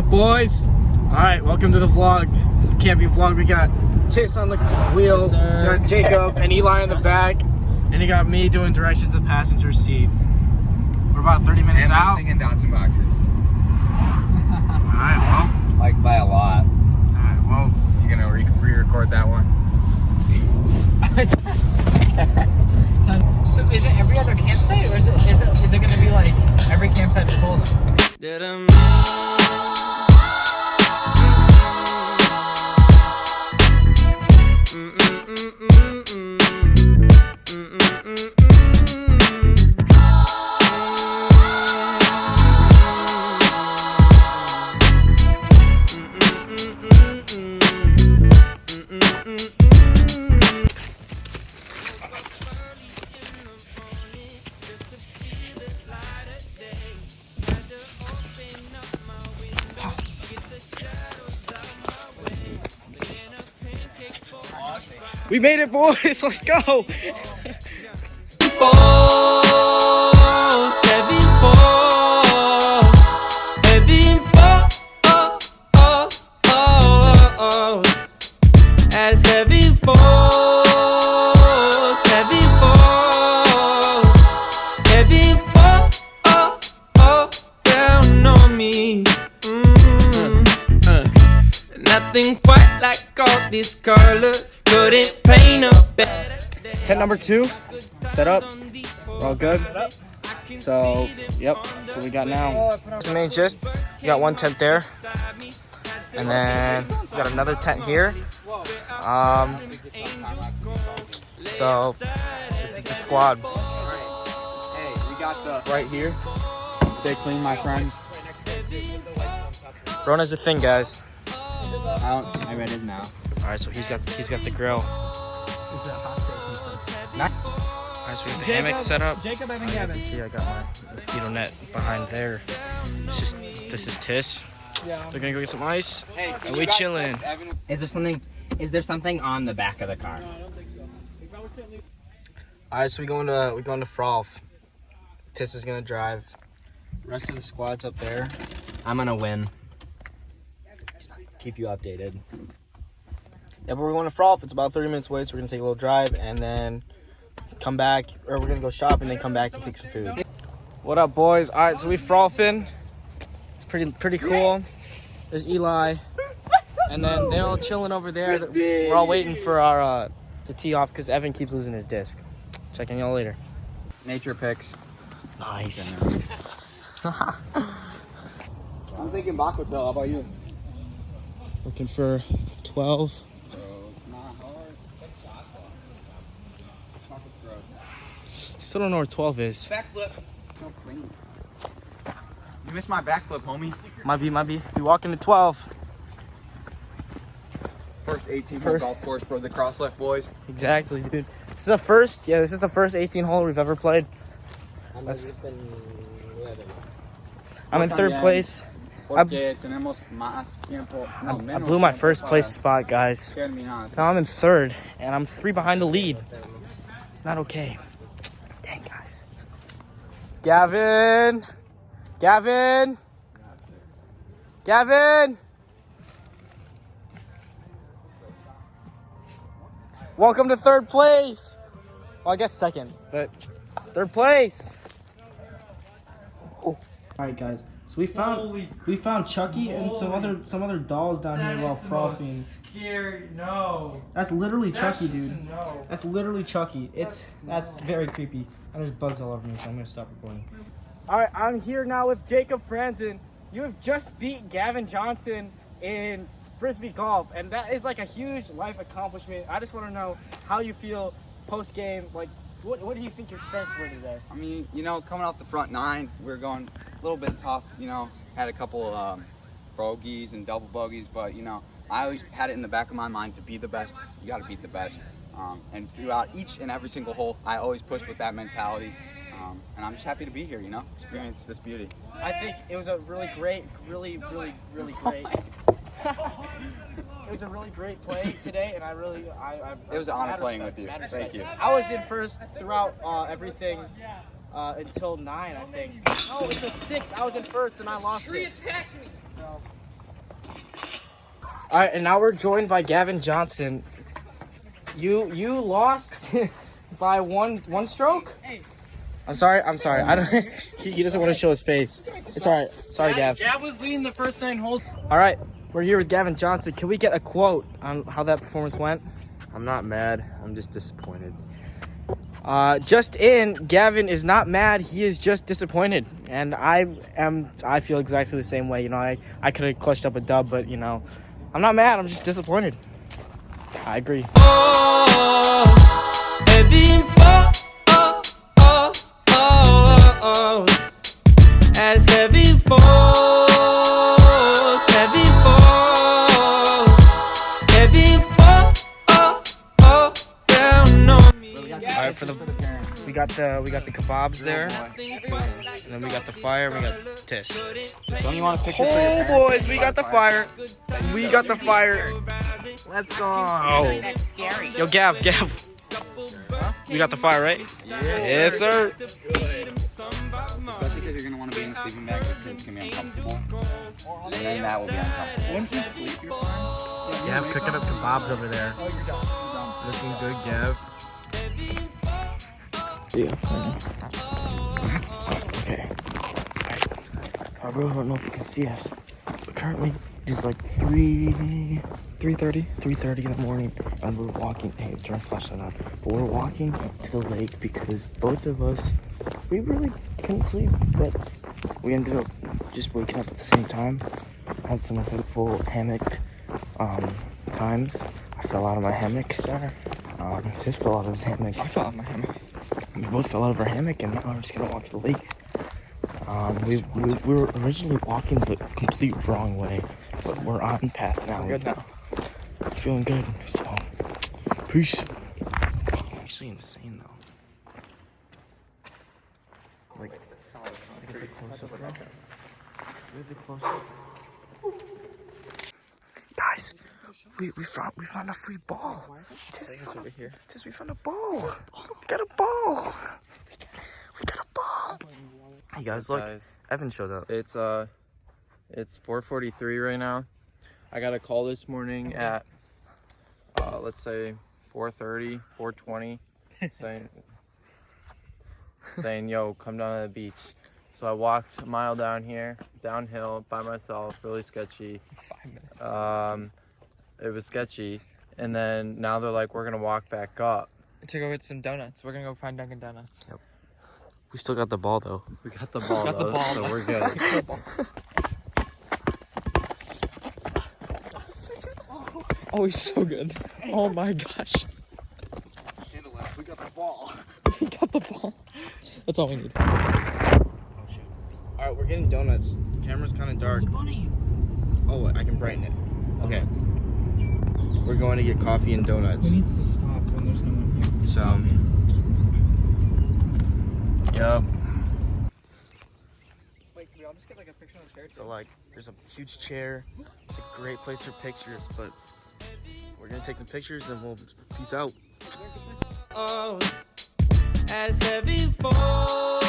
up, boys? Alright, welcome to the vlog. This is the camping vlog. We got Tiss on the wheel, Yes, we got Jacob and Eli in the back, and you got me doing directions to the passenger seat. We're about 30 minutes out. And Datsun boxes. Alright, well. Like by a lot. Alright, well. You gonna re-record that one? So is it every other campsite, or is it gonna be like every campsite we told them? We made it, boys. Let's go. Nothing quite like all this color. Couldn't paint a better. Tent number 2, set up. We're all good. So, yep. So we got now. That's the main gist. You got one tent there, and then we got another tent here. So this is the squad. Hey, we got the Right here. stay clean, my friends. Rona's a thing, guys. I read it now. All right, so he's got the grill. All right, so we have the hammock set up. Jacob, Evan, You Gavin. can see I got my mosquito net behind there. This is Tiss. Yeah. They're gonna go get some ice, Hey, and we chilling. Is there something on the back of the car? All right, so we going to Frolf. Tiss is gonna drive. The rest of the squad's up there. I'm gonna win. Keep you updated. Yeah, but we're going to Frolf. It's about 30 minutes away, so we're gonna take a little drive and then come back, or we're gonna go shop and then come back and cook some food. What up, boys? All right, so we frolfing. It's pretty cool. There's Eli, and then they're all chilling over there. We're all waiting for our to tee off because Evan keeps losing his disc. Checking y'all later. Nature pics. Nice. I'm thinking Bacotel. How about you? Looking for 12. Still don't know where 12 is. Backflip. So clean. You missed my backflip, homie. Might be. We walking to 12. First 18 First- golf course for the cross left boys. Exactly, dude. This is the first. Yeah, this is the first 18 hole we've ever played. I'm in third place. Porque tenemos más tiempo. No, I menos blew my tiempo first para place spot, guys. terminar. Now I'm in third, and I'm 3 behind the lead. Not okay. Dang, guys. Gavin! Welcome to third place. Well, I guess second, but third place. All right, guys. So we found Chucky and some other dolls down here while frothing. Scary, no. That's literally Chucky, That's dude. just a no. That's literally Chucky. That's very creepy. And there's bugs all over me, so I'm gonna stop recording. All right, I'm here now with Jacob Franzen. You have just beat Gavin Johnson in Frisbee golf, and that is like a huge life accomplishment. I just want to know how you feel post game. Like, what do you think your strengths were today? I mean, you know, coming off the front 9, we were going a little bit tough. You know, had a couple bogeys and double bogeys, but you know, I always had it in the back of my mind to be the best. You got to beat the best. And throughout each and every single hole, I always pushed with that mentality. And I'm just happy to be here, you know, experience this beauty. I think it was a really great. It was a really great play today, and I It was an honor mad playing respect, with you. mad Thank respect. you. I was in first throughout everything until 9, I think. No, until 6. I was in first, and I lost it. attacked me. So, All right, and now we're joined by Gavin Johnson. You lost by one stroke. I'm sorry. I don't. He doesn't want to show his face. It's all right. Sorry, Gav. Gav was leading the first 9 holes. All right, we're here with Gavin Johnson. Can we get a quote on how that performance went? I'm not mad. I'm just disappointed. Just in, Gavin is not mad. He is just disappointed, and I feel exactly the same way. You know, I could have clutched up a dub, but you know, I'm not mad. I'm just disappointed. I agree. Heavy falls, as heavy falls, heavy falls, heavy falls down on me. All right, we got the kebabs there, and then we got the fire. We got Tish. Don't you want to pick Oh boys, we got the fire. We got the fire. Let's go. Oh. Yo, Gav. We got the fire, right? Yes, sir. Especially because you're going to want to be in the sleeping bag because it's going to be uncomfortable. And then that will be uncomfortable. Once you sleep, you're fine. Gav cooking up kebabs over there. Looking good, Gav. Okay. I really don't know if you can see us, but currently it is like 3:30 in the morning, and we're walking. Hey, turn the flashlight on. But we're walking to the lake because both of us, we really couldn't sleep, but we ended up just waking up at the same time. I had some eventful hammock times. I fell out of my hammock, sir. Sis fell out of his hammock. I fell out of my hammock. We both fell out of our hammock, and now we're just gonna walk to the lake. We were originally walking the complete wrong way, but we're on path now. Good now. Feeling good. So, peace. Actually insane though. Like, look at the close-up. Look at the close-up. Guys, we found a free ball. Over here. We found a ball. We got a ball. We got a ball. Hey guys, look. Evan showed up. It's 4:43 right now. I got a call this morning at let's say 4:30, 4:20, saying yo, come down to the beach. So I walked a mile downhill by myself, really sketchy. 5 minutes. It was sketchy, and then now they're like, we're gonna walk back up. To go get some donuts. We're gonna go find Dunkin' Donuts. Yep. We still got the ball though. We got the ball, so we're good. Oh, he's so good. Oh my gosh. We got the ball. We got the ball. That's all we need. Alright, we're getting donuts. The camera's kind of dark. Oh, I can brighten it. Okay. We're going to get coffee and donuts. Who needs to stop when there's no one here? So, yep. Wait, can we all just get like a picture on the chair? So like, there's a huge chair. It's a great place for pictures, but we're gonna take some pictures and we'll peace out. As heavy falls.